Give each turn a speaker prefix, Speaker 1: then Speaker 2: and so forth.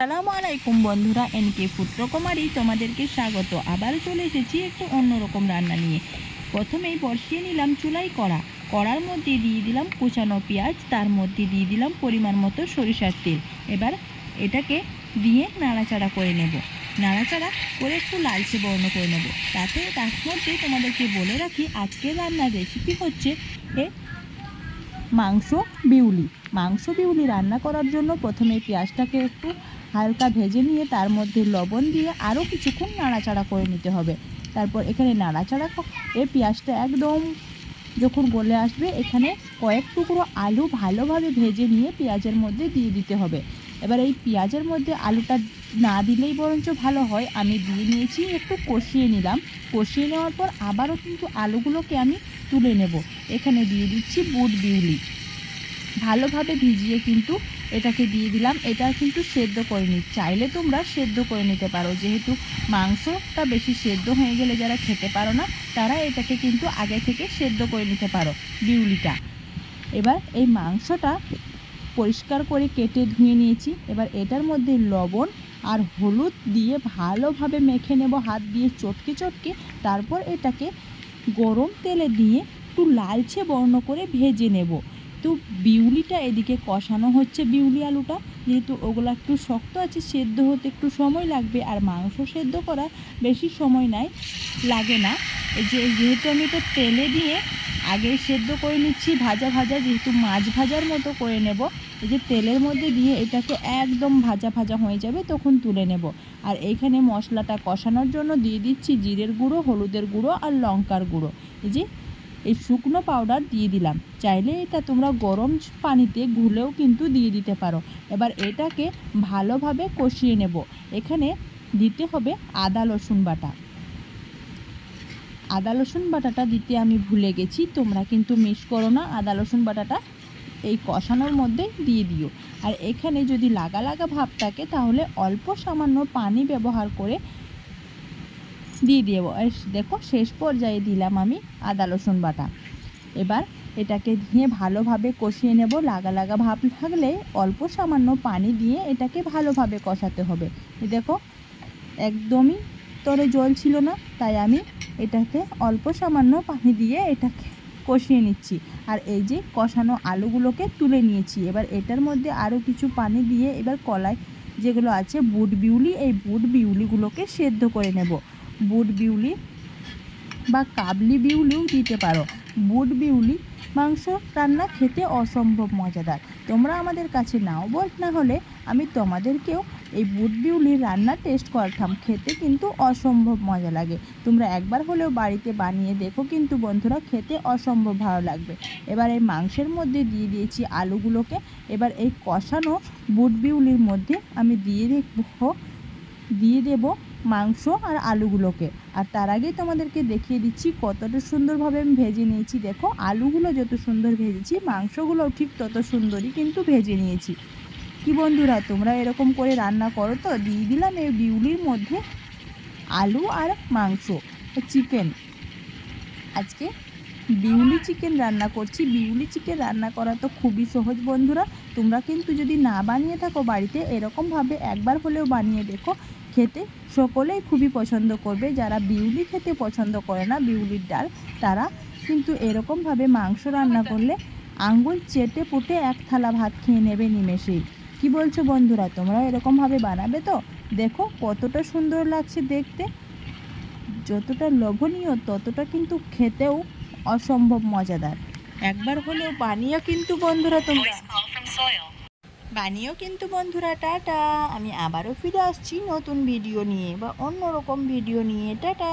Speaker 1: আসসালামু আলাইকুম বন্ধুরা, এনকে ফুড রকমারি তোমাদেরকে স্বাগত। আবার চলে এসেছি একটু অন্যরকম রান্না নিয়ে। প্রথমেই বসিয়ে নিলাম চুলাই কড়ার মধ্যে দিয়ে দিলাম কুচানো পেঁয়াজ, তার মধ্যে দিয়ে দিলাম পরিমাণ মতো সরিষার তেল। এবার এটাকে দিয়ে নাড়াচাড়া করে নেব। নাড়াচাড়া করে একটু লালচে বর্ণ করে নেব। তার মধ্যে তোমাদেরকে বলে রাখি, আজকের রান্নার রেসিপি হচ্ছে মাংস বিউলি রান্না করার জন্য প্রথমে পেঁয়াজটাকে একটু হালকা ভেজে নিয়ে তার মধ্যে লবণ দিয়ে আরও কিছুক্ষণ নাড়াচাড়া করে নিতে হবে। তারপর এখানে নাড়াচাড়া পেঁয়াজটা একদম যখন গলে আসবে, এখানে কয়েক টুকরো আলু ভালোভাবে ভেজে নিয়ে পেঁয়াজের মধ্যে দিয়ে দিতে হবে। এবার এই পেঁয়াজের মধ্যে আলুটা না দিলেই বরঞ্চ ভালো হয়, আমি দিয়ে নিয়েছি, একটু কষিয়ে নিলাম। কষিয়ে নেওয়ার পর আবারও কিন্তু আলুগুলোকে আমি তুলে নেব। এখানে দিয়ে দিচ্ছি বুট বিউলি, ভালোভাবে ভিজিয়ে কিন্তু এটাকে দিয়ে দিলাম। এটা কিন্তু সেদ্ধ করে চাইলে তোমরা সেদ্ধ করে নিতে পারো, যেহেতু মাংসটা বেশি সেদ্ধ হয়ে গেলে যারা খেতে পারো না তারা এটাকে কিন্তু আগে থেকে সেদ্ধ করে নিতে পারো বিউলিটা। এবার এই মাংসটা পরিষ্কার করে কেটে ধুয়ে নিয়েছি। এবার এটার মধ্যে লবণ আর হলুদ দিয়ে ভালোভাবে মেখে নেব হাত দিয়ে চটকে। তারপর এটাকে গরম তেলে দিয়ে একটু লালচে বর্ণ করে ভেজে নেব। তো বিউলিটা এদিকে কষানো হচ্ছে, বিউলি আলুটা যেহেতু ওগুলো একটু শক্ত আছে, সেদ্ধ হতে একটু সময় লাগবে। আর মাংস সেদ্ধ করা বেশি সময় লাগে না। যেহেতু আমি এটা তেলে দিয়ে আগে সেদ্ধ করে নিচ্ছি, ভাজা যেহেতু মাছ ভাজার মতো করে নেব। এই যে তেলের মধ্যে দিয়ে এটাকে একদম ভাজা হয়ে যাবে, তখন তুলে নেব। আর এইখানে মশলাটা কষানোর জন্য দিয়ে দিচ্ছি জিরের গুঁড়ো, হলুদের গুঁড়ো আর লঙ্কার গুঁড়ো। এই শুকনো পাউডার দিয়ে দিলাম। চাইলে এটা তোমরা গরম পানিতে গুলেও কিন্তু দিয়ে দিতে পারো। এবার এটাকে ভালোভাবে কষিয়ে নেব। এখানে দিতে হবে আদা রসুন বাটাটা দিতে আমি ভুলে গেছি, তোমরা কিন্তু মিস করো না। আদা রসুন বাটাটা এই কষানোর মধ্যে দিয়ে দিও। আর এখানে যদি লাগা ভাব থাকে তাহলে অল্প সামান্য পানি ব্যবহার করে দিয়ে দেবো। দেখো শেষ পর্যায়ে দিলাম আমি আদা রসুন বাটা। এবার এটাকে দিয়ে ভালোভাবে কষিয়ে নেব। লাগা ভাব থাকলে অল্প সামান্য পানি দিয়ে এটাকে ভালোভাবে কষাতে হবে। দেখো একদমই তরে জল ছিল না, তাই আমি এটাকে অল্প সামান্য পানি দিয়ে এটাকে কষিয়ে নিচ্ছি। আর এই যে কষানো আলুগুলোকে তুলে নিয়েছি। এবার এটার মধ্যে আরও কিছু পানি দিয়ে এবার কলাই যেগুলো আছে বুট বিউলি, এই বুট বিউলিগুলোকে সেদ্ধ করে নেব। বুট বিউলি বা কাবলি বিউলিও দিতে পারো। বুট বিউলি মাংস রান্না খেতে অসম্ভব মজাদার। তোমরা আমাদের কাছে না হলে আমি তোমাদেরকেও এই বুট বিউলির রান্না টেস্ট করাতাম, খেতে কিন্তু অসম্ভব মজা লাগে। তোমরা একবার হলেও বাড়িতে বানিয়ে দেখো, কিন্তু বন্ধুরা খেতে অসম্ভব ভালো লাগবে। এবার এই মাংসের মধ্যে দিয়ে দিয়েছি আলুগুলোকে। এবার এই কষানো বুট বিউলির মধ্যে আমি দিয়ে দেব মাংস আর আলুগুলোকে। আর তার আগে তোমাদেরকে দেখিয়ে দিচ্ছি কতটা সুন্দরভাবে আমি ভেজে নিয়েছি। দেখো আলুগুলো যত সুন্দর ভেজেছি, মাংসগুলোও ঠিক তত সুন্দরই কিন্তু ভেজে নিয়েছি। কি বন্ধুরা, তোমরা এরকম করে রান্না করো তো? দিয়ে দিলাম এই বিউলির মধ্যে আলু আর মাংস, চিকেন। আজকে বিউলি চিকেন রান্না করছি। বিউলি চিকেন রান্না করা তো খুবই সহজ বন্ধুরা। তোমরা কিন্তু যদি না বানিয়ে থাকো বাড়িতে, এরকমভাবে একবার হলেও বানিয়ে দেখো, খেতে সকলেই খুবই পছন্দ করবে। যারা বিউলি খেতে পছন্দ করে না, বিউলির ডাল, তারা কিন্তু এরকমভাবে মাংস রান্না করলে আঙ্গুল চেটে পুটে এক থালা ভাত খেয়ে নেবে নিমেষেই। কি বলছো বন্ধুরা, তোমরা এরকমভাবে বানাবে তো? দেখো কতটা সুন্দর লাগছে দেখতে, যতটা লোভনীয় ততটা কিন্তু খেতেও অসম্ভব মজাদার। একবার হলেও বানিয়েও কিন্তু বন্ধুরা টাটা। আমি আবারও ফিরে আসছি নতুন ভিডিও নিয়ে বা অন্যরকম ভিডিও নিয়ে। টাটা।